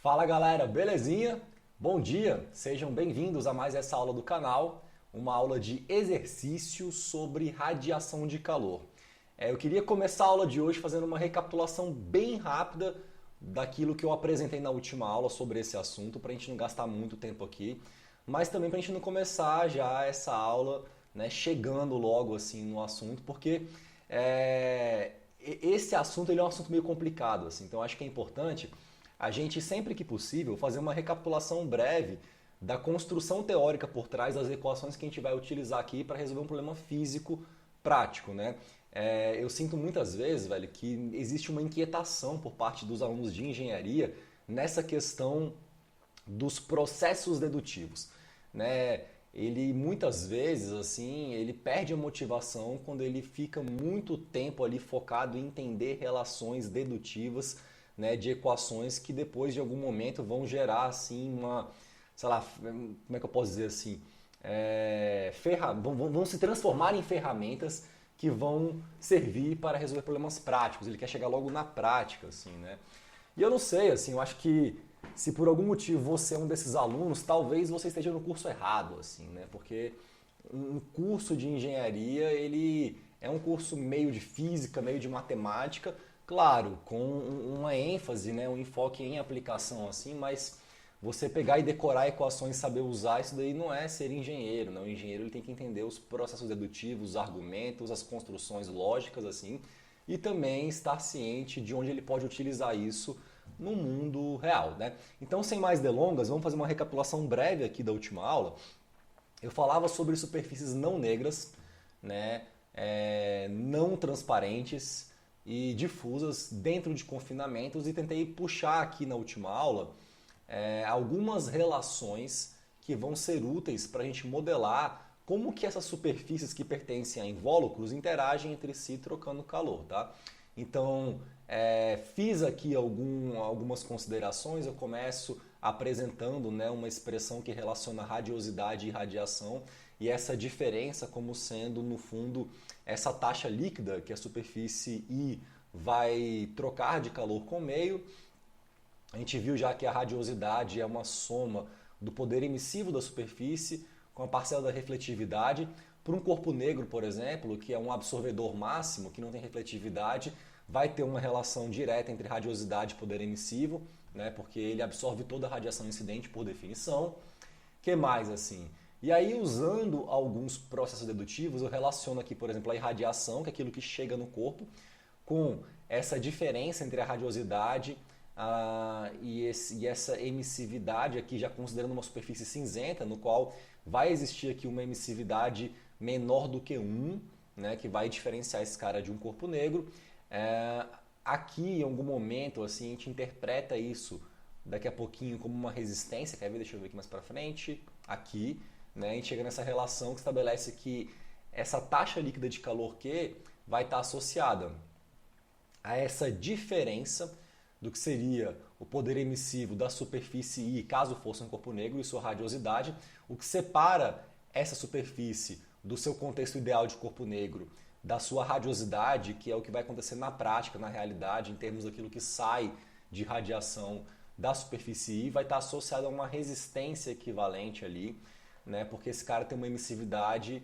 Fala galera, belezinha? Bom dia, sejam bem-vindos a mais essa aula do canal, uma aula de exercício sobre radiação de calor. Eu queria começar a aula de hoje fazendo uma recapitulação bem rápida daquilo que eu apresentei na última aula sobre esse assunto, para a gente não gastar muito tempo aqui, mas também para a gente não começar já essa aula, né, chegando logo assim no assunto, porque esse assunto ele é um assunto meio complicado, assim, então acho que é importante a gente, sempre que possível, fazer uma recapitulação breve da construção teórica por trás das equações que a gente vai utilizar aqui para resolver um problema físico prático, né? Eu sinto muitas vezes, velho, que existe uma inquietação por parte dos alunos de engenharia nessa questão dos processos dedutivos, né? Ele muitas vezes, assim, ele perde a motivação quando ele fica muito tempo ali focado em entender relações dedutivas, né, de equações que depois de algum momento vão gerar assim uma, sei lá, como é que eu posso dizer assim, vão se transformar em ferramentas que vão servir para resolver problemas práticos. Ele quer chegar logo na prática, assim, né? E eu não sei, assim, eu acho que se por algum motivo você é um desses alunos, talvez você esteja no curso errado, assim, né? Porque um curso de engenharia, ele é um curso meio de física, meio de matemática, claro, com uma ênfase, né, um enfoque em aplicação assim, mas você pegar e decorar equações e saber usar isso daí não é ser engenheiro, não. O engenheiro ele tem que entender os processos dedutivos, os argumentos, as construções lógicas assim, e também estar ciente de onde ele pode utilizar isso no mundo real, né? Então, sem mais delongas, vamos fazer uma recapitulação breve aqui da última aula. Eu falava sobre superfícies não negras, né, não transparentes e difusas dentro de confinamentos e tentei puxar aqui na última aula algumas relações que vão ser úteis para a gente modelar como que essas superfícies que pertencem a invólucros interagem entre si trocando calor, tá? Então, fiz aqui algumas considerações, eu começo apresentando, né, uma expressão que relaciona radiosidade e radiação e essa diferença como sendo, no fundo, essa taxa líquida que a superfície I vai trocar de calor com o meio. A gente viu já que a radiosidade é uma soma do poder emissivo da superfície com a parcela da refletividade. Para um corpo negro, por exemplo, que é um absorvedor máximo, que não tem refletividade, vai ter uma relação direta entre radiosidade e poder emissivo, né, porque ele absorve toda a radiação incidente por definição. Que mais assim? E aí, usando alguns processos dedutivos, eu relaciono aqui, por exemplo, a irradiação, que é aquilo que chega no corpo, com essa diferença entre a radiosidade e essa emissividade aqui, já considerando uma superfície cinzenta, no qual vai existir aqui uma emissividade menor do que 1, né, que vai diferenciar esse cara de um corpo negro. Aqui, em algum momento, assim, a gente interpreta isso daqui a pouquinho como uma resistência, quer ver? Deixa eu ver aqui mais para frente. Aqui, né, a gente chega nessa relação que estabelece que essa taxa líquida de calor Q vai estar associada a essa diferença do que seria o poder emissivo da superfície I, caso fosse um corpo negro, e sua radiosidade, o que separa essa superfície do seu contexto ideal de corpo negro, da sua radiosidade, que é o que vai acontecer na prática, na realidade, em termos daquilo que sai de radiação da superfície I, vai estar associado a uma resistência equivalente ali, né? Porque esse cara tem uma emissividade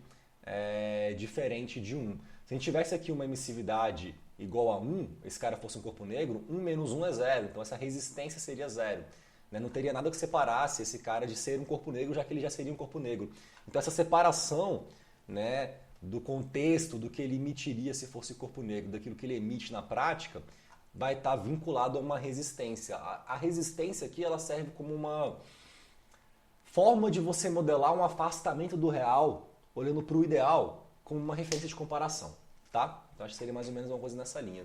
diferente de 1. Se a gente tivesse aqui uma emissividade igual a 1, esse cara fosse um corpo negro, 1 menos 1 é 0, então essa resistência seria 0. Né? Não teria nada que separasse esse cara de ser um corpo negro, já que ele já seria um corpo negro. Então essa separação, né, do contexto, do que ele emitiria se fosse corpo negro, daquilo que ele emite na prática, vai estar vinculado a uma resistência. A resistência aqui ela serve como uma forma de você modelar um afastamento do real, olhando para o ideal, como uma referência de comparação. Tá? Então acho que seria mais ou menos uma coisa nessa linha.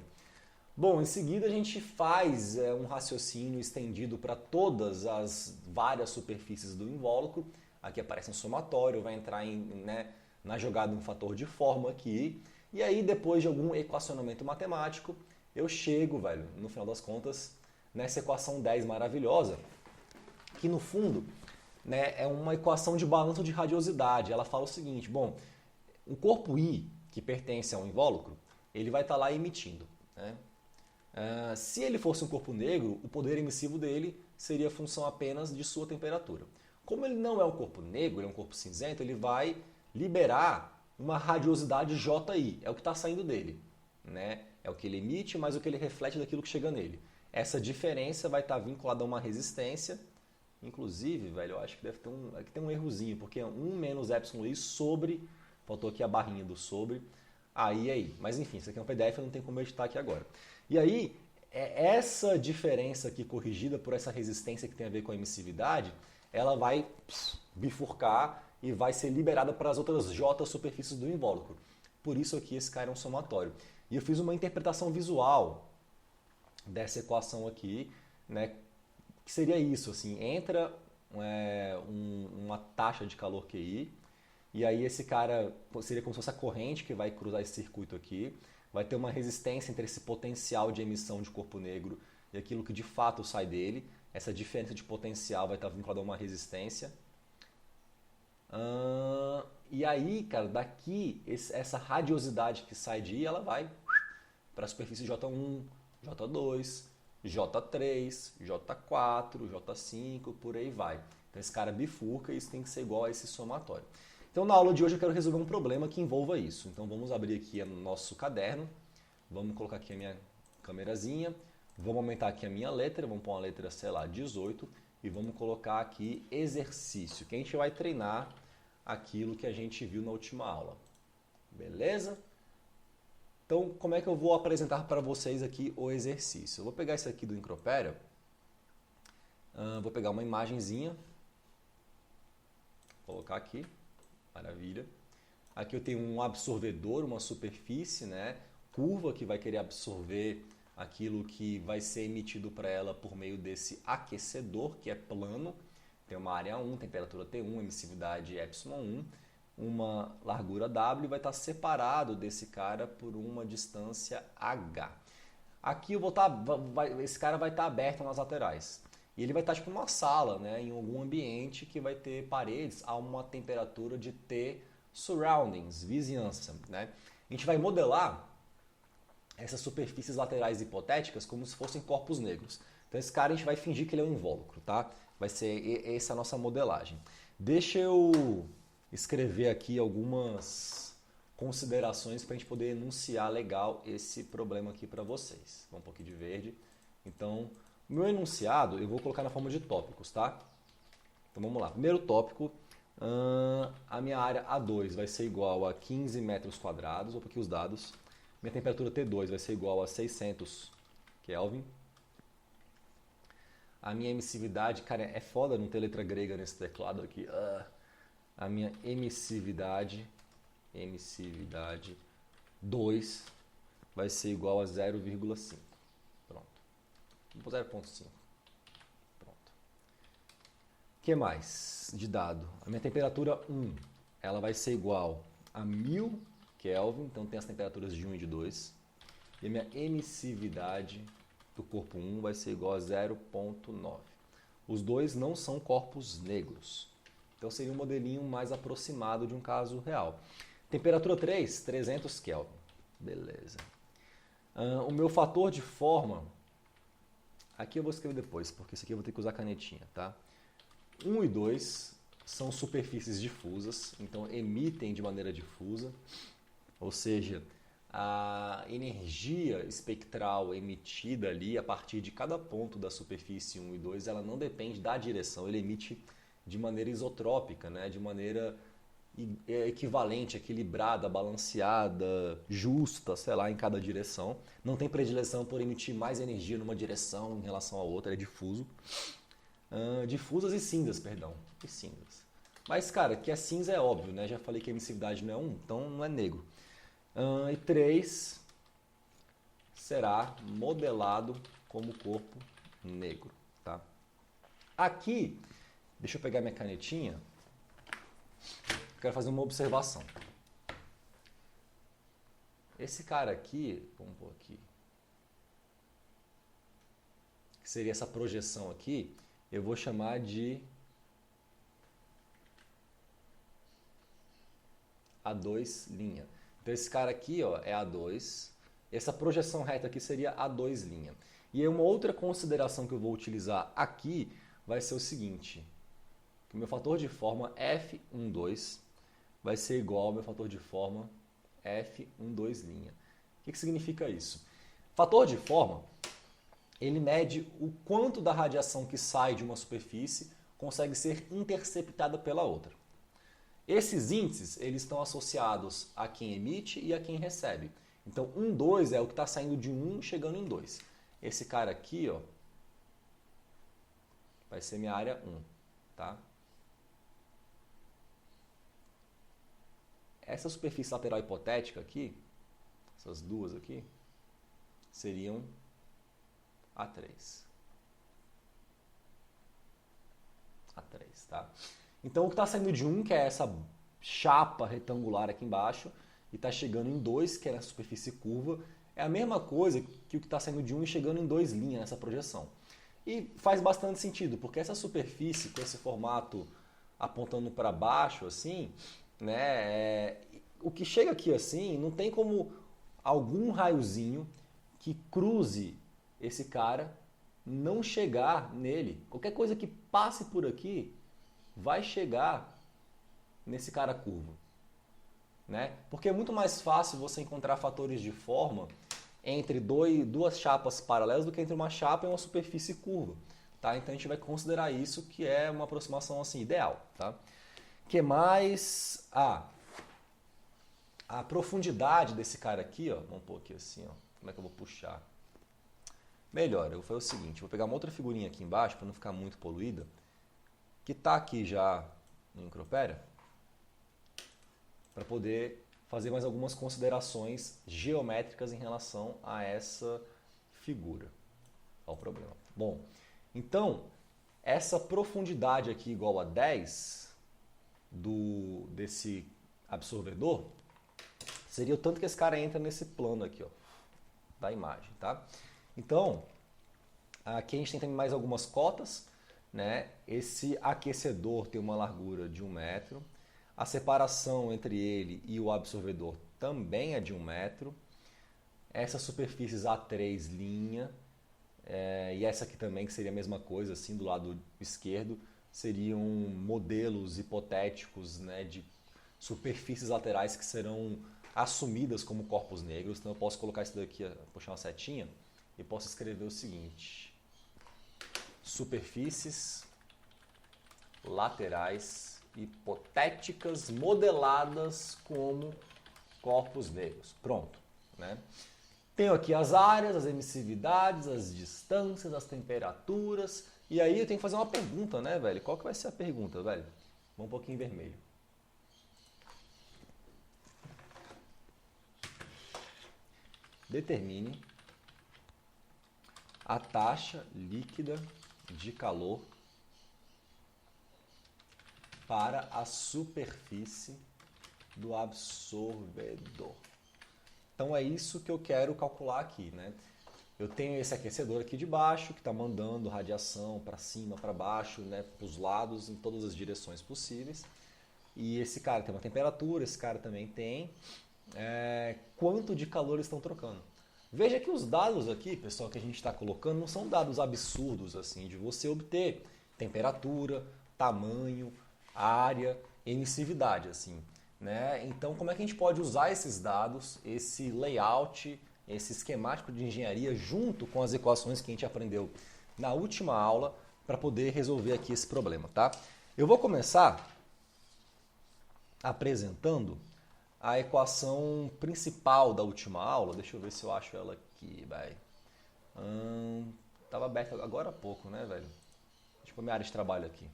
Bom, em seguida a gente faz um raciocínio estendido para todas as várias superfícies do invólucro. Aqui aparece um somatório, vai entrar na jogada um fator de forma aqui. E aí, depois de algum equacionamento matemático, eu chego, velho, no final das contas, nessa equação 10 maravilhosa, que no fundo, né, é uma equação de balanço de radiosidade. Ela fala o seguinte, bom, o corpo I, que pertence a um invólucro, ele vai estar lá emitindo, né? Se ele fosse um corpo negro, o poder emissivo dele seria função apenas de sua temperatura. Como ele não é um corpo negro, ele é um corpo cinzento, ele vai liberar uma radiosidade JI, é o que está saindo dele. Né? É o que ele emite, mais o que ele reflete daquilo que chega nele. Essa diferença vai estar vinculada a uma resistência. Inclusive, velho, eu acho que deve ter aqui tem um errozinho, porque é 1 menos εi sobre, faltou aqui a barrinha do sobre, aí. Mas enfim, isso aqui é um PDF, eu não tenho como editar aqui agora. E aí, essa diferença aqui corrigida por essa resistência que tem a ver com a emissividade, ela vai bifurcar e vai ser liberada para as outras J superfícies do invólucro. Por isso aqui esse cara é um somatório. E eu fiz uma interpretação visual dessa equação aqui, né, que seria isso, assim, entra uma taxa de calor QI, e aí esse cara seria como se fosse a corrente que vai cruzar esse circuito aqui, vai ter uma resistência entre esse potencial de emissão de corpo negro e aquilo que de fato sai dele. Essa diferença de potencial vai estar vinculada a uma resistência. E aí, cara, daqui, essa radiosidade que sai de I, ela vai para a superfície J1, J2, J3, J4, J5, por aí vai. Então esse cara bifurca e isso tem que ser igual a esse somatório. Então na aula de hoje eu quero resolver um problema que envolva isso. Então vamos abrir aqui o nosso caderno, vamos colocar aqui a minha câmerazinha, vamos aumentar aqui a minha letra, vamos pôr uma letra, sei lá, 18, e vamos colocar aqui exercício, que a gente vai treinar aquilo que a gente viu na última aula. Beleza? Então, como é que eu vou apresentar para vocês aqui o exercício? Eu vou pegar isso aqui do Incropério, vou pegar uma imagenzinha, colocar aqui, maravilha. Aqui eu tenho um absorvedor, uma superfície, né, curva, que vai querer absorver aquilo que vai ser emitido para ela por meio desse aquecedor, que é plano. Tem uma área 1, temperatura T1, emissividade ε1, uma largura W, vai estar separado desse cara por uma distância H. Aqui eu vou esse cara vai estar aberto nas laterais. E ele vai estar tipo uma sala, né, em algum ambiente que vai ter paredes a uma temperatura de T surroundings, vizinhança. Né? A gente vai modelar essas superfícies laterais hipotéticas como se fossem corpos negros. Então esse cara a gente vai fingir que ele é um invólucro, tá? Vai ser essa a nossa modelagem. Deixa eu escrever aqui algumas considerações para a gente poder enunciar legal esse problema aqui para vocês. Um pouquinho de verde. Então, o meu enunciado eu vou colocar na forma de tópicos, tá? Então vamos lá. Primeiro tópico, a minha área A2 vai ser igual a 15 metros quadrados. Vou pôr aqui os dados. Minha temperatura T2 vai ser igual a 600 Kelvin. A minha emissividade, cara, é foda não ter letra grega nesse teclado aqui. A minha emissividade 2 vai ser igual a 0,5. Pronto. Vou pôr 0,5. Pronto. O que mais de dado? A minha temperatura 1, ela vai ser igual a 1000 Kelvin, então tem as temperaturas de 1 e de 2. E a minha emissividade do corpo 1 vai ser igual a 0,9. Os dois não são corpos negros. Então seria um modelinho mais aproximado de um caso real. Temperatura 3, 300 Kelvin. Beleza. O meu fator de forma, aqui eu vou escrever depois, porque isso aqui eu vou ter que usar canetinha, tá? 1 e 2 são superfícies difusas, então emitem de maneira difusa, ou seja, a energia espectral emitida ali a partir de cada ponto da superfície 1 e 2, ela não depende da direção, ele emite de maneira isotrópica, né? De maneira equivalente, equilibrada, balanceada, justa, sei lá, em cada direção. Não tem predileção por emitir mais energia numa direção em relação à outra, é difuso. Difusas e cinzas, perdão. E cinzas. Mas, cara, que é cinza é óbvio, né? Já falei que a emissividade não é 1, então não é negro. E 3 será modelado como corpo negro, tá? Aqui, deixa eu pegar minha canetinha. Quero fazer uma observação. Esse cara aqui, vamos pôr aqui, que seria essa projeção aqui, eu vou chamar de A2'. Então esse cara aqui, ó, é A2, essa projeção reta aqui seria a 2'. E aí uma outra consideração que eu vou utilizar aqui vai ser o seguinte, que o meu fator de forma F12 vai ser igual ao meu fator de forma F12'. O que significa isso? Fator de forma, ele mede o quanto da radiação que sai de uma superfície consegue ser interceptada pela outra. Esses índices eles estão associados a quem emite e a quem recebe. Então, 2 é o que está saindo de 1 chegando em 2. Esse cara aqui, ó, vai ser minha área 1, tá? Essa superfície lateral hipotética aqui, essas duas aqui, seriam A3. A3, tá? Então, o que está saindo de 1, que é essa chapa retangular aqui embaixo, e está chegando em 2, que é na superfície curva, é a mesma coisa que o que está saindo de 1 e chegando em 2' nessa projeção. E faz bastante sentido, porque essa superfície, com esse formato apontando para baixo, assim, né, o que chega aqui assim, não tem como algum raiozinho que cruze esse cara não chegar nele. Qualquer coisa que passe por aqui vai chegar nesse cara curvo, né? Porque é muito mais fácil você encontrar fatores de forma entre duas chapas paralelas do que entre uma chapa e uma superfície curva, tá? Então a gente vai considerar isso que é uma aproximação assim ideal, tá? Que mais? A profundidade desse cara aqui, ó, vamos pôr aqui assim, ó. Como é que eu vou puxar? Melhor, eu vou fazer o seguinte, vou pegar uma outra figurinha aqui embaixo para não ficar muito poluída, que está aqui já no Micropédia, para poder fazer mais algumas considerações geométricas em relação a essa figura. Qual o problema? Bom, então, essa profundidade aqui igual a 10 desse absorvedor seria o tanto que esse cara entra nesse plano aqui, ó, da imagem, tá? Então, aqui a gente tem também mais algumas cotas, né? Esse aquecedor tem uma largura de 1 metro, a separação entre ele e o absorvedor também é de 1 metro, essas superfícies A3', e essa aqui também, que seria a mesma coisa, assim, do lado esquerdo, seriam modelos hipotéticos, né, de superfícies laterais que serão assumidas como corpos negros. Então eu posso colocar isso daqui, puxar uma setinha, e posso escrever o seguinte: superfícies laterais hipotéticas modeladas como corpos negros. Pronto, né? Tenho aqui as áreas, as emissividades, as distâncias, as temperaturas. E aí eu tenho que fazer uma pergunta, né, velho? Qual que vai ser a pergunta, velho? Vamos um pouquinho em vermelho. Determine a taxa líquida de calor para a superfície do absorvedor. Então é isso que eu quero calcular aqui, né? Eu tenho esse aquecedor aqui de baixo que está mandando radiação para cima, para baixo, né, para os lados, em todas as direções possíveis. E esse cara tem uma temperatura, esse cara também tem. Quanto de calor eles estão trocando? Veja que os dados aqui, pessoal, que a gente está colocando não são dados absurdos assim de você obter temperatura, tamanho, área, emissividade, assim, né? Então, como é que a gente pode usar esses dados, esse layout, esse esquemático de engenharia junto com as equações que a gente aprendeu na última aula para poder resolver aqui esse problema, tá? Eu vou começar apresentando a equação principal da última aula. Deixa eu ver se eu acho ela aqui, vai. Tava aberta agora há pouco, né, velho? Deixa eu pôr minha área de trabalho aqui.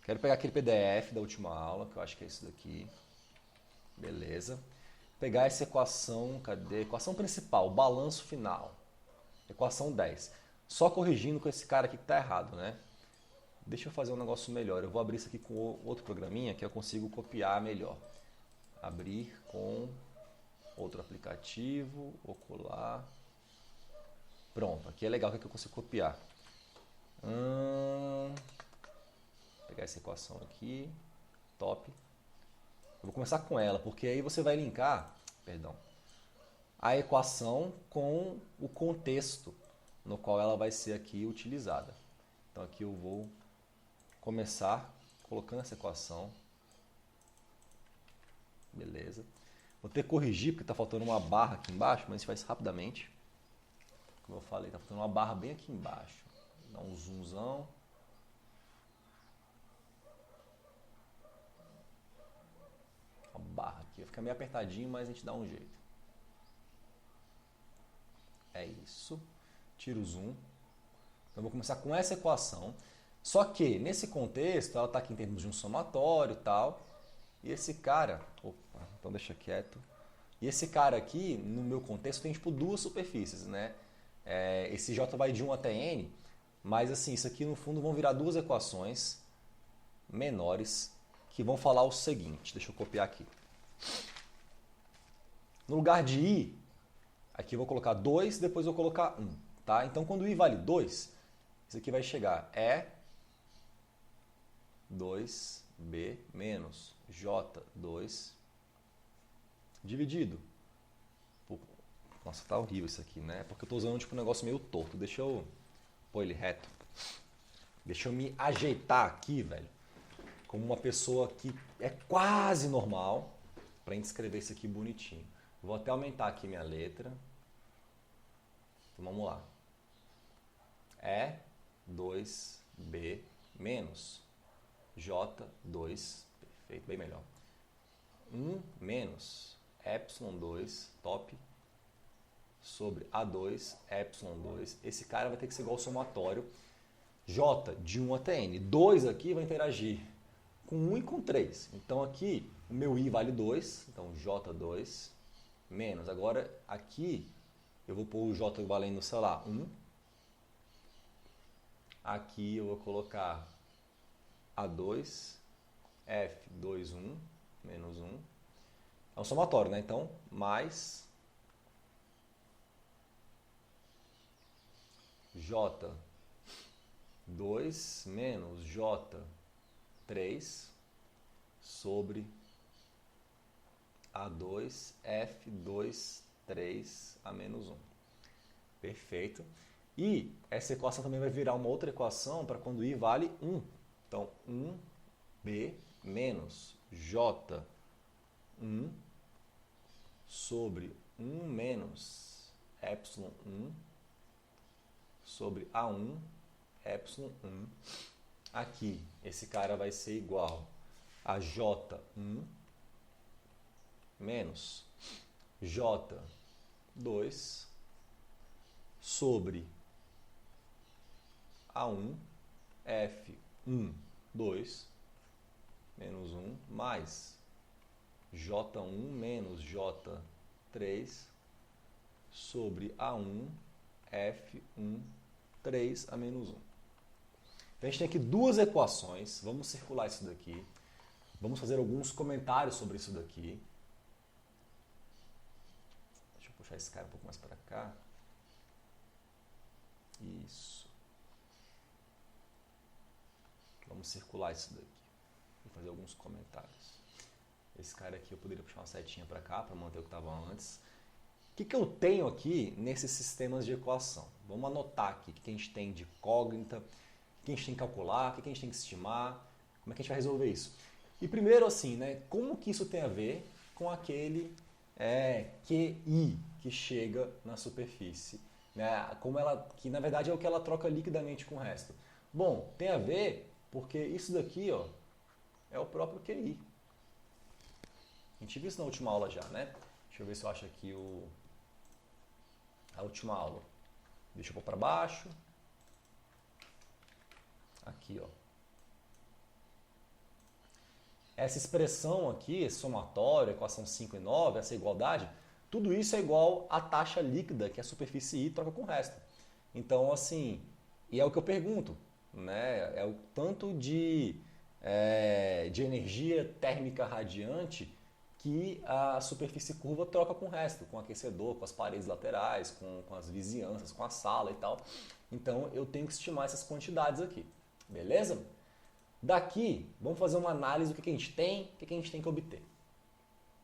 Quero pegar aquele PDF da última aula, que eu acho que é isso daqui. Beleza. Pegar essa equação, cadê? Equação principal, balanço final. Equação 10. Só corrigindo com esse cara aqui que está errado, né? Deixa eu fazer um negócio melhor. Eu vou abrir isso aqui com outro programinha que eu consigo copiar melhor. Abrir com outro aplicativo, ocular. Pronto, aqui é legal que eu consigo copiar. Pegar essa equação aqui, top. Eu vou começar com ela, porque aí você vai linkar, perdão, a equação com o contexto no qual ela vai ser aqui utilizada. Então aqui eu vou começar colocando essa equação. Beleza. Vou ter que corrigir porque está faltando uma barra aqui embaixo, mas a gente faz rapidamente. Como eu falei, está faltando uma barra bem aqui embaixo. Dá um zoomzão. Uma barra aqui. Vai ficar meio apertadinho, mas a gente dá um jeito. É isso. Tira o zoom. Então eu vou começar com essa equação. Só que, nesse contexto, ela está aqui em termos de um somatório e tal. E esse cara... Opa, então deixa quieto. E esse cara aqui, no meu contexto, tem tipo duas superfícies, né? Esse J vai de 1 até N, mas assim, isso aqui no fundo vão virar duas equações menores que vão falar o seguinte. Deixa eu copiar aqui. No lugar de I, aqui eu vou colocar 2, depois eu vou colocar 1. Tá? Então, quando I vale 2, isso aqui vai chegar E2B menos J2 dividido. Nossa, tá horrível isso aqui, né? Porque eu tô usando tipo um negócio meio torto. Deixa eu pôr ele reto. Deixa eu me ajeitar aqui, velho. Como uma pessoa que é quase normal. Pra gente escrever isso aqui bonitinho. Vou até aumentar aqui minha letra. Então vamos lá. E2B menos J2. Perfeito, bem melhor. 1 menos epsilon2 top sobre A2 epsilon2. Esse cara vai ter que ser igual ao somatório J de 1 até N. 2 aqui vai interagir com 1 e com 3. Então aqui o meu I vale 2, então J2 menos. Agora aqui eu vou pôr o J valendo, sei lá, 1. Aqui eu vou colocar A2 F2, 1 menos 1. É um somatório, né? Então, mais J2 menos J3 sobre A2 F2 3 a menos 1. Perfeito. E essa equação também vai virar uma outra equação para quando I vale 1. Então, 1B menos J1 sobre 1 menos epsilon 1 sobre A1 epsilon 1. Aqui, esse cara vai ser igual a J1 menos J2 sobre A1 F1 2 menos 1 mais J1 menos J3 sobre A1 F1 3 a menos 1. Então a gente tem aqui duas equações. Vamos circular isso daqui. Vamos fazer alguns comentários sobre isso daqui. Deixa eu puxar esse cara um pouco mais para cá. Isso. Vamos circular isso daqui. Vou fazer alguns comentários. Esse cara aqui eu poderia puxar uma setinha para cá para manter o que estava antes. O que eu tenho aqui nesses sistemas de equação? Vamos anotar aqui o que a gente tem de incógnita, o que a gente tem que calcular, o que a gente tem que estimar, como é que a gente vai resolver isso. E primeiro assim, né, como que isso tem a ver com aquele QI que chega na superfície? Né, como ela, que na verdade é o que ela troca liquidamente com o resto. Bom, tem a ver porque isso daqui ó, é o próprio QI. A gente viu isso na última aula já, né? Deixa eu ver se eu acho aqui a última aula. Deixa eu pôr para baixo. Aqui, ó. Essa expressão aqui, esse somatório, equação 5 e 9, essa igualdade, tudo isso é igual à taxa líquida que a superfície I troca com o resto. Então, assim, e é o que eu pergunto, né? É o tanto de energia térmica radiante que a superfície curva troca com o resto, com o aquecedor, com as paredes laterais, com as vizinhanças, com a sala e tal. Então eu tenho que estimar essas quantidades aqui, beleza? Daqui, vamos fazer uma análise do que a gente tem, o que a gente tem que obter.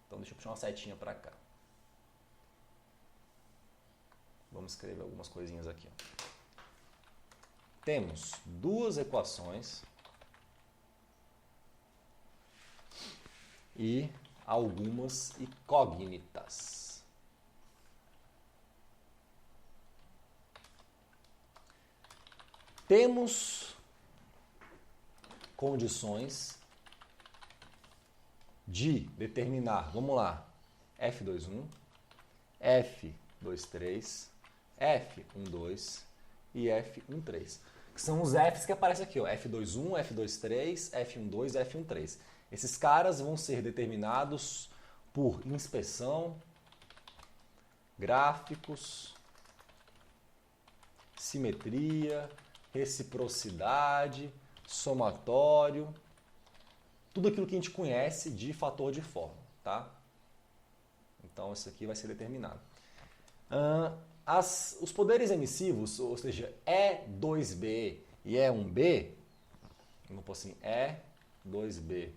Então deixa eu puxar uma setinha para cá. Vamos escrever algumas coisinhas aqui. Ó. Temos duas equações e algumas incógnitas. Temos condições de determinar, vamos lá, F21, F23, F12 e F13. Que são os Fs que aparecem aqui, ó, F21, F23, F12, F13. Esses caras vão ser determinados por inspeção, gráficos, simetria, reciprocidade, somatório, tudo aquilo que a gente conhece de fator de forma, tá? Então isso aqui vai ser determinado. Os poderes emissivos, ou seja, E2B e E1B, vamos pôr assim, E2B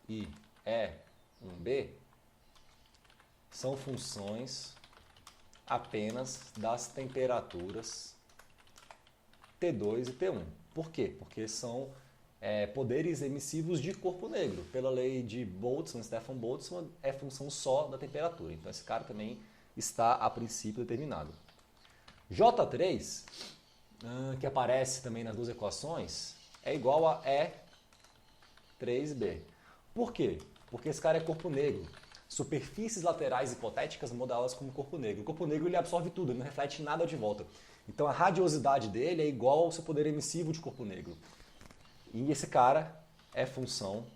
e E1B, são funções apenas das temperaturas T2 e T1. Por quê? Porque são poderes emissivos de corpo negro. Pela lei de Boltzmann, Stefan Boltzmann, é função só da temperatura. Então esse cara também está a princípio determinado. J3, que aparece também nas duas equações, é igual a E3B. Por quê? Porque esse cara é corpo negro. Superfícies laterais hipotéticas modeladas como corpo negro. O corpo negro ele absorve tudo, ele não reflete nada de volta. Então a radiosidade dele é igual ao seu poder emissivo de corpo negro. E esse cara é função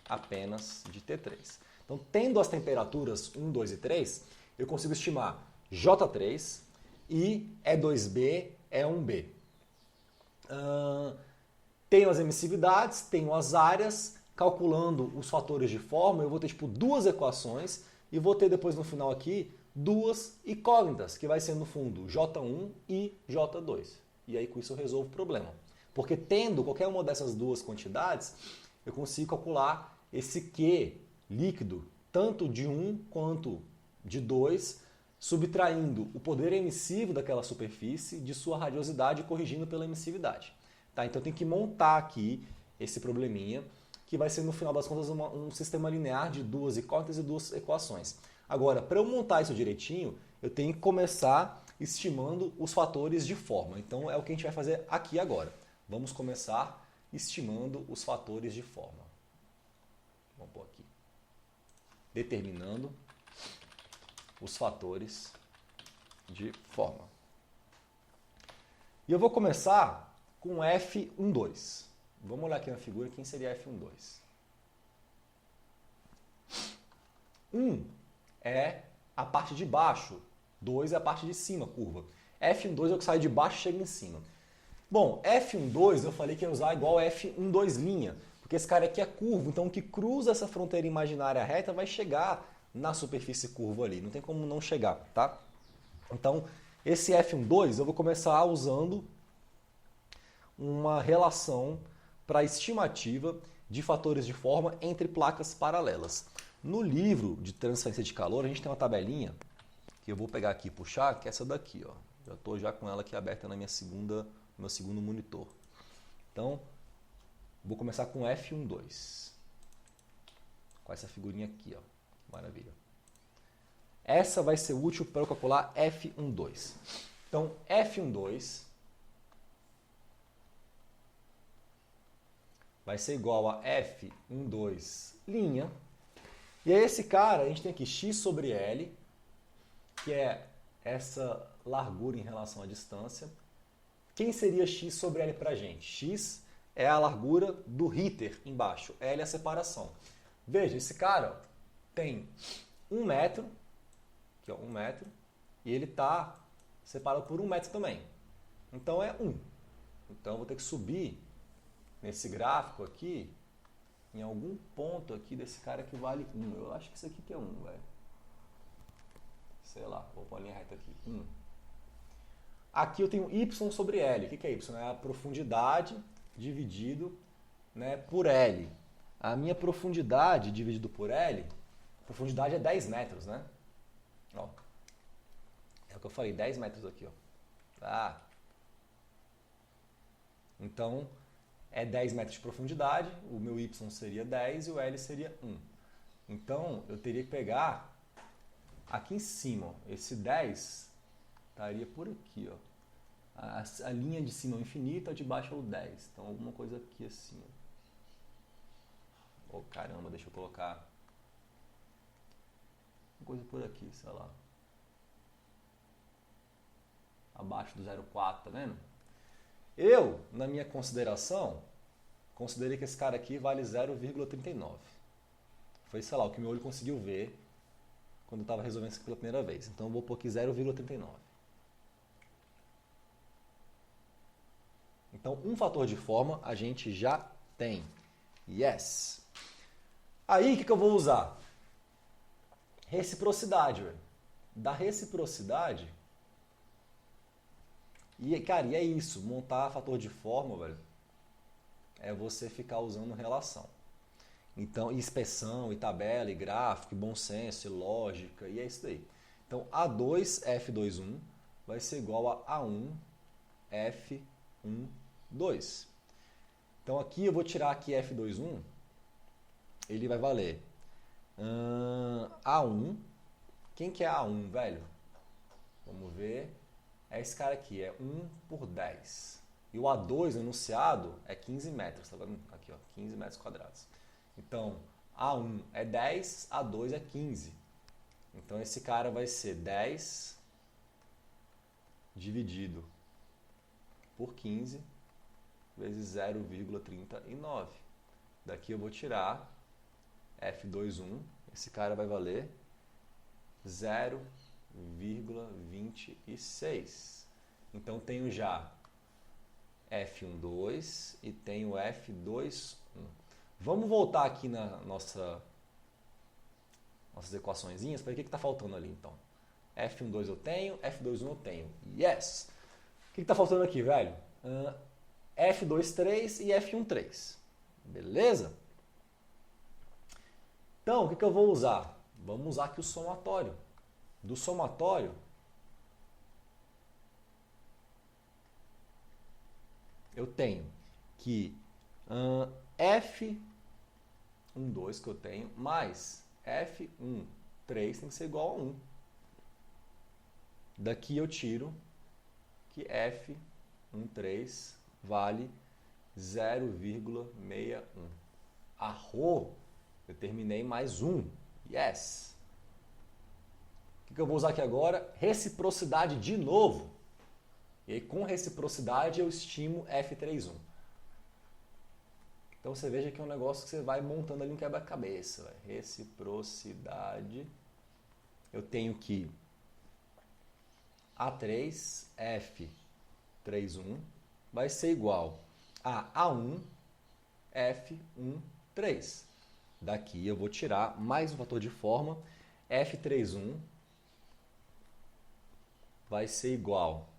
apenas de T3. Então, tendo as temperaturas 1, 2 e 3, eu consigo estimar J3 e E2B, E1B. Tenho as emissividades, tenho as áreas, calculando os fatores de forma, eu vou ter tipo duas equações e vou ter depois no final aqui duas incógnitas, que vai ser no fundo J1 e J2. E aí com isso eu resolvo o problema. Porque tendo qualquer uma dessas duas quantidades, eu consigo calcular esse Q líquido, tanto de 1 quanto de 2, subtraindo o poder emissivo daquela superfície de sua radiosidade e corrigindo pela emissividade. Tá? Então eu tenho que montar aqui esse probleminha, que vai ser no final das contas um sistema linear de duas incógnitas e duas equações. Agora, para eu montar isso direitinho, eu tenho que começar estimando os fatores de forma. Então é o que a gente vai fazer aqui agora. Vamos começar estimando os fatores de forma. Vamos pôr aqui. Determinando os fatores de forma. E eu vou começar com F12. Vamos olhar aqui na figura quem seria F12. 1 é a parte de baixo, 2 é a parte de cima, curva. F12 é o que sai de baixo e chega em cima. Bom, F12 eu falei que ia usar igual F12', porque esse cara aqui é curvo, então o que cruza essa fronteira imaginária reta vai chegar na superfície curva ali, não tem como não chegar, tá? Então, esse F12 eu vou começar usando uma relação para estimativa de fatores de forma entre placas paralelas. No livro de transferência de calor, a gente tem uma tabelinha que eu vou pegar aqui e puxar, que é essa daqui, ó. Já estou já com ela aqui aberta na minha no meu segundo monitor. Então, vou começar com F12. Com essa figurinha aqui, ó. Maravilha. Essa vai ser útil para eu calcular F12. Então, F12 vai ser igual a F12'. E aí esse cara, a gente tem aqui x sobre L, que é essa largura em relação à distância. Quem seria x sobre L para a gente? X é a largura do Ritter embaixo, L é a separação. Veja, esse cara tem 1 metro, que é 1 metro, e ele está separado por 1 metro também. Então é 1. Então eu vou ter que subir nesse gráfico aqui, em algum ponto aqui desse cara que vale 1. Eu acho que isso aqui que é 1, velho. Sei lá, vou pôr a linha reta aqui. 1. Aqui eu tenho y sobre L. O que é y? É a profundidade dividido, né, por L. A minha profundidade dividido por L, profundidade é 10 metros, né? Ó. que eu falei, 10 metros aqui, ó. Ah. Então, é 10 metros de profundidade, o meu y seria 10 e o L seria 1. Então, eu teria que pegar aqui em cima, ó, esse 10 estaria por aqui, ó. A linha de cima é o infinito, a de baixo é o 10. Então, alguma coisa aqui assim, ó. Oh, caramba, deixa eu colocar uma coisa por aqui, sei lá. Abaixo do 0,4, tá vendo? Eu, na minha consideração, considerei que esse cara aqui vale 0,39. Foi, sei lá, o que meu olho conseguiu ver quando eu estava resolvendo isso aqui pela primeira vez. Então eu vou pôr aqui 0,39. Então, um fator de forma a gente já tem. Yes! Aí, o que eu vou usar? Reciprocidade, velho. Da reciprocidade... E, cara, e é isso, montar fator de forma, velho, é você ficar usando relação. Então, e inspeção, e tabela, e gráfico, e bom senso, e lógica, e é isso daí. Então, A2F21 vai ser igual a A1F12. Então, aqui eu vou tirar aqui F21, ele vai valer A1. Quem que é A1, velho? Vamos ver. É esse cara aqui, é 1 por 10. E o A2, o enunciado, é 15 metros, tá vendo? Aqui, ó, 15 metros quadrados. Então, A1 é 10, A2 é 15. Então, esse cara vai ser 10 dividido por 15 vezes 0,39. Daqui eu vou tirar F21, esse cara vai valer 0,26. Então tenho já F12 e tenho F21. Vamos voltar aqui na nossas equaçõezinhas para ver o que está faltando ali então. F12 eu tenho, F21 eu tenho. Yes! O que está faltando aqui, velho? F23 e F13. Beleza? Então, o que eu vou usar? Vamos usar aqui o somatório. Do somatório, eu tenho que F12 que eu tenho mais F13 tem que ser igual a 1. Daqui eu tiro que F13 vale 0,61. Arro! Eu terminei mais 1. Yes! O que eu vou usar aqui agora? Reciprocidade de novo. E aí, com reciprocidade, eu estimo F31. Então, você veja que é um negócio que você vai montando ali um quebra-cabeça. Reciprocidade. Eu tenho que A3, F31 vai ser igual a A1, F13. Daqui eu vou tirar mais um fator de forma. F31 vai ser igual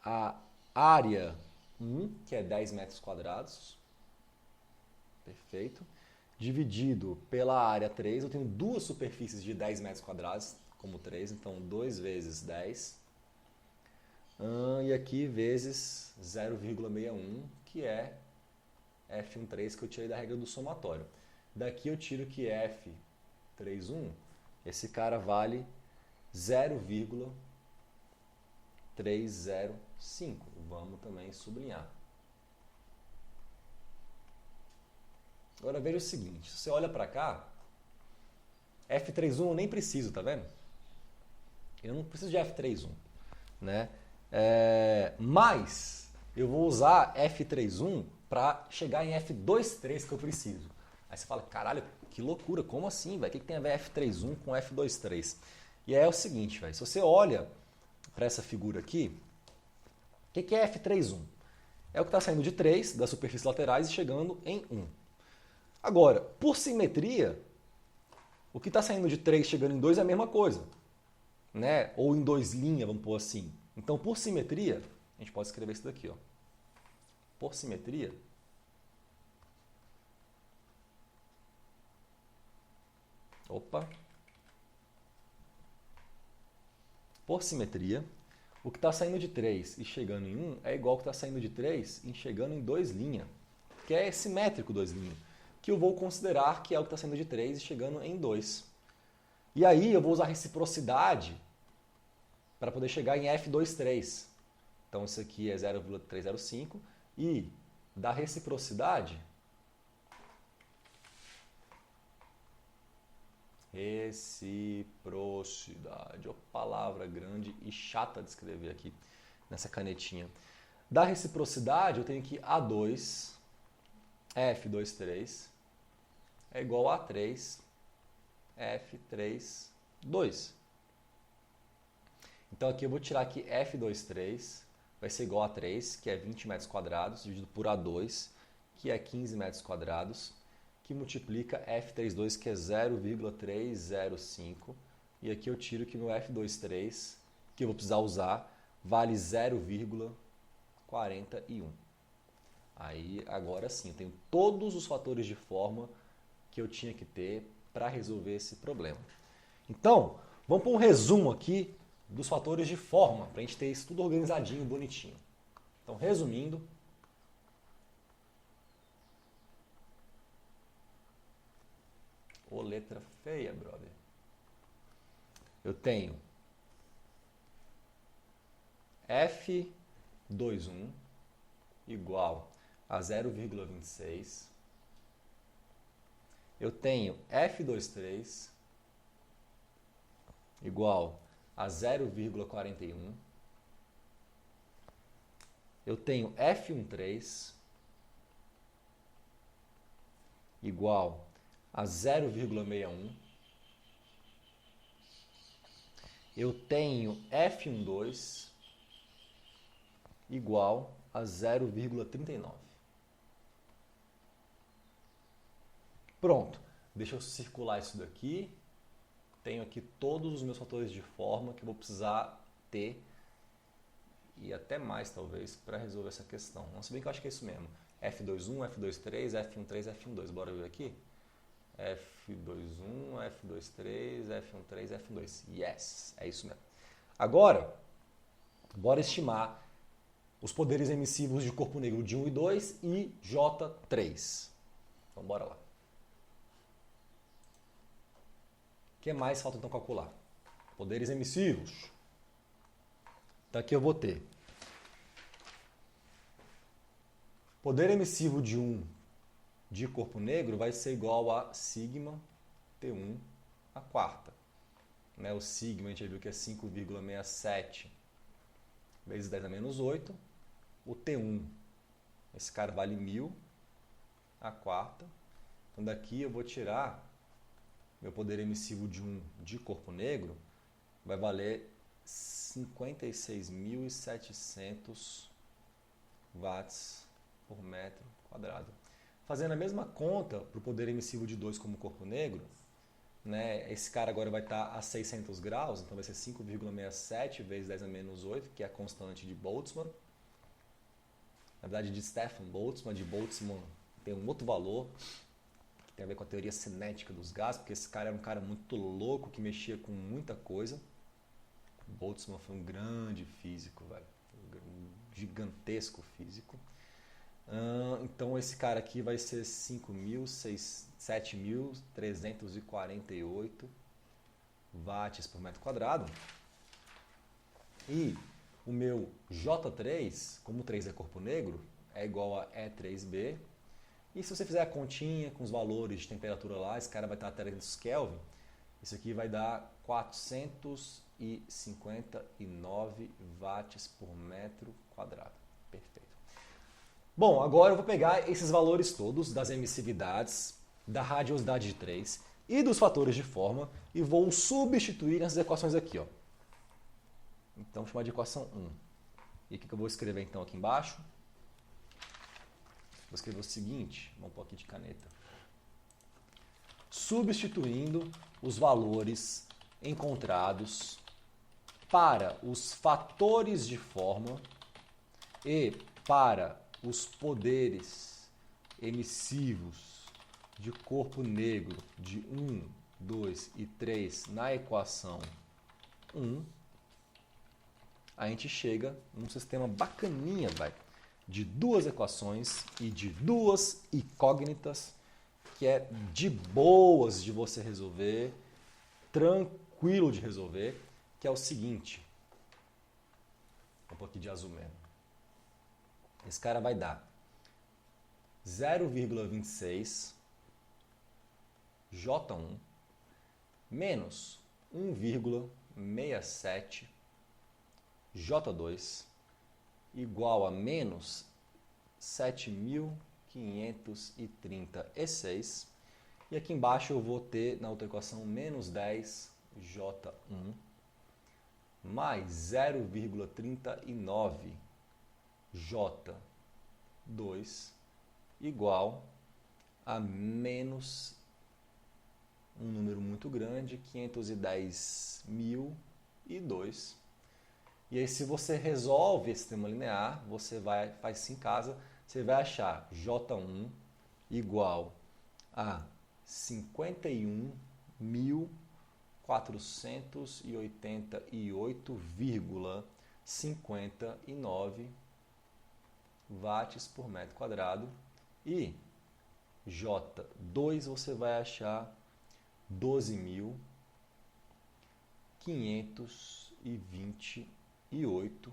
a área 1, que é 10 metros quadrados, perfeito, dividido pela área 3, eu tenho duas superfícies de 10 metros quadrados, como 3, então 2 vezes 10, e aqui vezes 0,61, que é F13 que eu tirei da regra do somatório. Daqui eu tiro que F31, esse cara vale 0,305. Vamos também sublinhar. Agora veja o seguinte, se você olha para cá, F31 eu nem preciso, tá vendo? Eu não preciso de F31, né? Mas eu vou usar F31 para chegar em F23 que eu preciso. Aí você fala, caralho, que loucura, como assim, velho? O que tem a ver F31 com F23? E aí é o seguinte, velho, se você olha para essa figura aqui, o que é F31? É o que está saindo de 3 das superfícies laterais e chegando em 1. Agora, por simetria, o que está saindo de 3 chegando em 2 é a mesma coisa, né? Ou em 2 linhas, vamos pôr assim. Então, por simetria, a gente pode escrever isso daqui, ó. Por simetria, opa, por simetria, o que está saindo de 3 e chegando em 1 é igual ao que está saindo de 3 e chegando em 2', que é simétrico 2', que eu vou considerar que é o que está saindo de 3 e chegando em 2. E aí eu vou usar reciprocidade para poder chegar em F23. Então isso aqui é 0,305 e da reciprocidade, ó, palavra grande e chata de escrever aqui nessa canetinha. Da reciprocidade eu tenho que A2, F23 é igual a 3, F3, 2. Então aqui eu vou tirar aqui F23, vai ser igual a 3, que é 20 metros quadrados, dividido por A2, que é 15 metros quadrados, que multiplica F32, que é 0,305. E aqui eu tiro que meu F23, que eu vou precisar usar, vale 0,41. Aí, agora sim, eu tenho todos os fatores de forma que eu tinha que ter para resolver esse problema. Então, vamos para um resumo aqui dos fatores de forma, para a gente ter isso tudo organizadinho, bonitinho. Então, resumindo, ô letra feia, brother. Eu tenho F21 igual a 0,26. Eu tenho F23 igual a 0,41. Eu tenho F13 igual a 0,61. Eu tenho F12 igual a 0,39. Pronto. Deixa eu circular isso daqui. Tenho aqui todos os meus fatores de forma que eu vou precisar ter e até mais talvez para resolver essa questão. Não, se bem que eu acho que é isso mesmo. F21, F23, F13, F12. Bora ver aqui? F21, F23, F13, F2. Yes, é isso mesmo. Agora, bora estimar os poderes emissivos de corpo negro de 1 e 2 e J3. Então, bora lá. O que mais falta então calcular? Poderes emissivos. Então aqui eu vou ter poder emissivo de 1 de corpo negro vai ser igual a sigma T1 a quarta. O sigma a gente já viu que é 5,67 vezes 10 a menos 8. O T1, esse cara vale 1000 a quarta. Então daqui eu vou tirar meu poder emissivo de 1 de corpo negro, vai valer 56.700 watts por metro quadrado. Fazendo a mesma conta para o poder emissivo de 2 como corpo negro, né, esse cara agora vai estar a 600 graus, então vai ser 5,67 vezes 10 a menos 8, que é a constante de Boltzmann. Na verdade, de Stefan Boltzmann, de Boltzmann tem um outro valor, que tem a ver com a teoria cinética dos gases, porque esse cara era um cara muito louco, que mexia com muita coisa. Boltzmann foi um grande físico, velho, um gigantesco físico. Então esse cara aqui vai ser 7.348 watts por metro quadrado. E o meu J3, como 3 é corpo negro, é igual a E3B. E se você fizer a continha com os valores de temperatura lá, esse cara vai estar a 300 Kelvin. Isso aqui vai dar 459 watts por metro quadrado. Perfeito. Bom, agora eu vou pegar esses valores todos das emissividades, da radiosidade de 3 e dos fatores de forma e vou substituir nessas equações aqui, ó. Então, vou chamar de equação 1. E o que eu vou escrever então aqui embaixo? Vou escrever o seguinte, vamos pôr aqui de caneta. Substituindo os valores encontrados para os fatores de forma e para os poderes emissivos de corpo negro de 1, 2 e 3 na equação 1, a gente chega num sistema bacaninha, velho, de duas equações e de duas incógnitas, que é de boas de você resolver, tranquilo de resolver, que é o seguinte. Um pouquinho de azul mesmo. Esse cara vai dar 0,26 J1 menos 1,67 J2 igual a menos 7.530 E6. E aqui embaixo eu vou ter na outra equação menos 10 J1 mais 0,39 J2 igual a menos um número muito grande, 510.002. E aí, se você resolve esse sistema linear, você faz isso em casa, você vai achar J1 igual a 51.488,59 watts por metro quadrado. E J2 você vai achar 12.528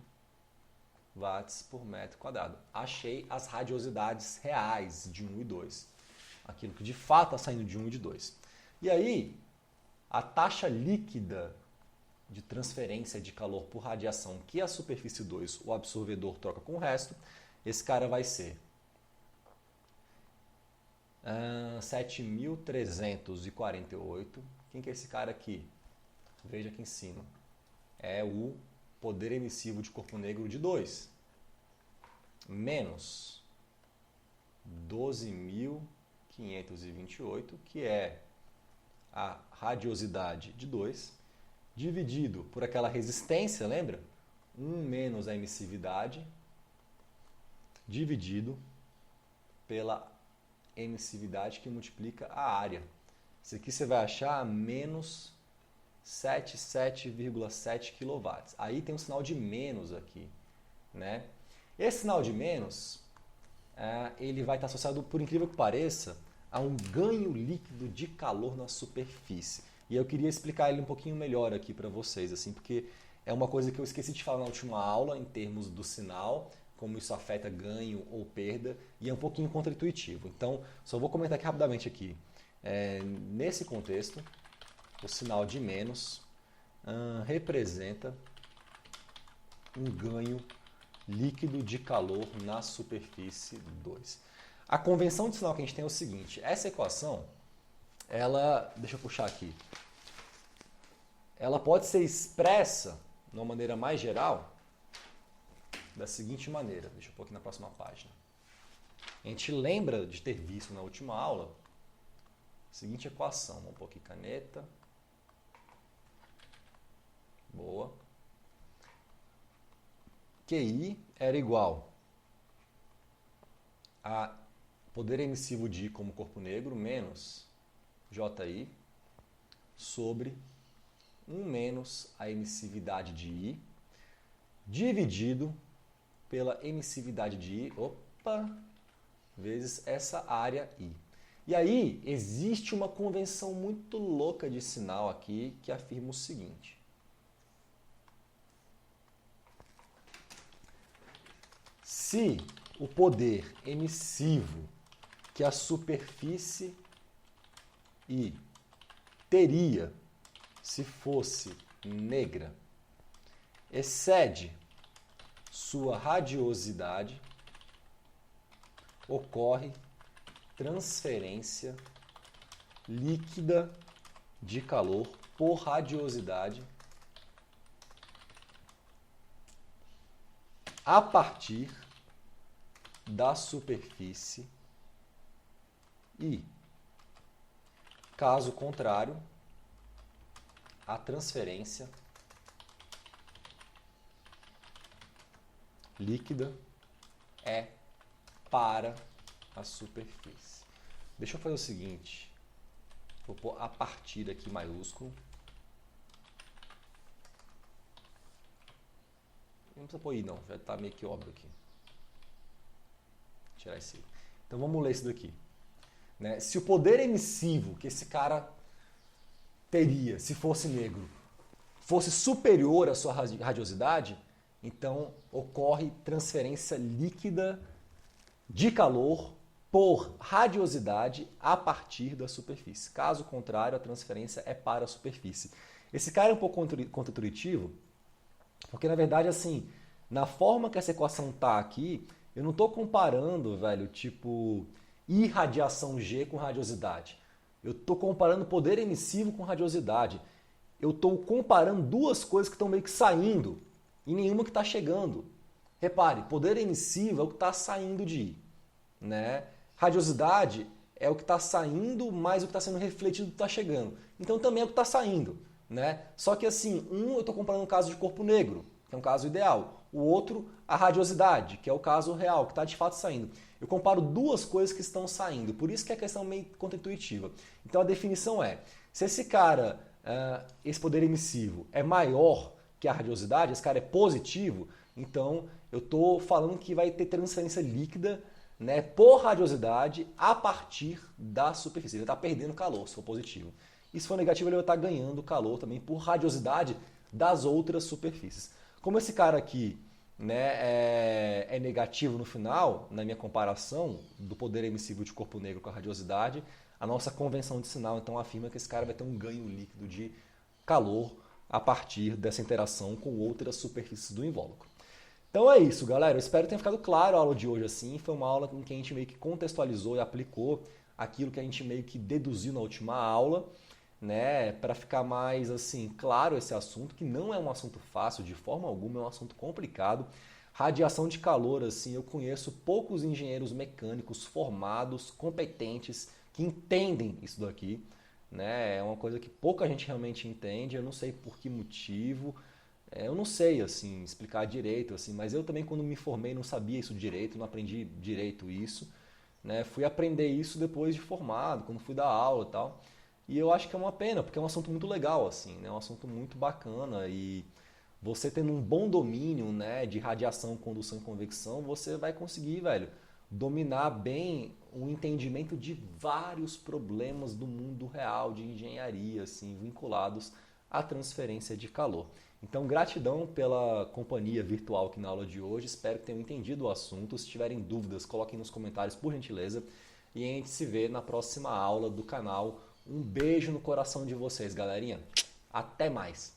watts por metro quadrado. Achei as radiosidades reais de 1 e 2. Aquilo que de fato está saindo de 1 e de 2. E aí, a taxa líquida de transferência de calor por radiação que a superfície 2, o absorvedor, troca com o resto, esse cara vai ser 7.348. Quem que é esse cara aqui? Veja aqui em cima. É o poder emissivo de corpo negro de 2. Menos 12.528, que é a radiosidade de 2, dividido por aquela resistência, lembra? 1 menos a emissividade, dividido pela emissividade que multiplica a área. Isso aqui você vai achar menos 77,7 kW. Aí tem um sinal de menos aqui, né? Esse sinal de menos, ele vai estar associado, por incrível que pareça, a um ganho líquido de calor na superfície. E eu queria explicar ele um pouquinho melhor aqui para vocês, assim, porque é uma coisa que eu esqueci de falar na última aula em termos do sinal, como isso afeta ganho ou perda, e é um pouquinho contraintuitivo. Então, só vou comentar aqui rapidamente aqui. Nesse contexto, o sinal de menos representa um ganho líquido de calor na superfície 2. A convenção de sinal que a gente tem é o seguinte, essa equação, deixa eu puxar aqui, ela pode ser expressa de uma maneira mais geral, da seguinte maneira, deixa eu pôr aqui na próxima página. A gente lembra de ter visto na última aula a seguinte equação, vamos pôr aqui caneta, boa, QI era igual a poder emissivo de I como corpo negro menos JI sobre 1 menos a emissividade de I dividido pela emissividade de I, vezes essa área I. E aí existe uma convenção muito louca de sinal aqui que afirma o seguinte. Se o poder emissivo que a superfície I teria se fosse negra excede sua radiosidade, ocorre transferência líquida de calor por radiosidade a partir da superfície I. Caso contrário, a transferência líquida é para a superfície. Deixa eu fazer o seguinte, vou pôr a partir aqui maiúsculo. Não precisa pôr I não, já está meio que óbvio aqui. Vou tirar esse I. Então vamos ler isso daqui. Né? Se o poder emissivo que esse cara teria, se fosse negro, fosse superior à sua radiosidade, então ocorre transferência líquida de calor por radiosidade a partir da superfície. Caso contrário, a transferência é para a superfície. Esse cara é um pouco contra-intuitivo, porque na verdade, assim, na forma que essa equação tá aqui, eu não estou comparando, velho, tipo, irradiação G com radiosidade. Eu estou comparando poder emissivo com radiosidade. Eu estou comparando duas coisas que estão meio que saindo e nenhuma que está chegando. Repare, poder emissivo é o que está saindo de I, né? Radiosidade é o que está saindo, mais o que está sendo refletido do que está chegando. Então também é o que está saindo, né? Só que assim, eu estou comparando um caso de corpo negro, que é um caso ideal. O outro, a radiosidade, que é o caso real, que está de fato saindo. Eu comparo duas coisas que estão saindo, por isso que é a questão meio contra-intuitiva. Então a definição é, se esse cara, esse poder emissivo é maior que a radiosidade, esse cara é positivo, então eu estou falando que vai ter transferência líquida, né, por radiosidade a partir da superfície. Ele está perdendo calor, se for positivo. E se for negativo, ele vai estar ganhando calor também por radiosidade das outras superfícies. Como esse cara aqui, né, é negativo no final, na minha comparação do poder emissivo de corpo negro com a radiosidade, a nossa convenção de sinal então afirma que esse cara vai ter um ganho líquido de calor a partir dessa interação com outras superfícies do invólucro. Então é isso, galera. Eu espero que tenha ficado claro a aula de hoje assim. Foi uma aula em que a gente meio que contextualizou e aplicou aquilo que a gente meio que deduziu na última aula, né, para ficar mais assim claro esse assunto, que não é um assunto fácil de forma alguma, é um assunto complicado. Radiação de calor, assim, eu conheço poucos engenheiros mecânicos formados, competentes, que entendem isso daqui, né? É uma coisa que pouca gente realmente entende, eu não sei por que motivo. Eu não sei assim explicar direito, assim, mas eu também quando me formei não sabia isso direito, não aprendi direito isso, né? Fui aprender isso depois de formado, quando fui dar aula e tal. E eu acho que é uma pena, porque é um assunto muito legal, assim, né? É um assunto muito bacana e você tendo um bom domínio, né, de radiação, condução e convecção, você vai conseguir, velho, dominar bem o entendimento de vários problemas do mundo real de engenharia, assim, vinculados à transferência de calor. Então, gratidão pela companhia virtual aqui na aula de hoje. Espero que tenham entendido o assunto. Se tiverem dúvidas, coloquem nos comentários, por gentileza. E a gente se vê na próxima aula do canal. Um beijo no coração de vocês, galerinha. Até mais!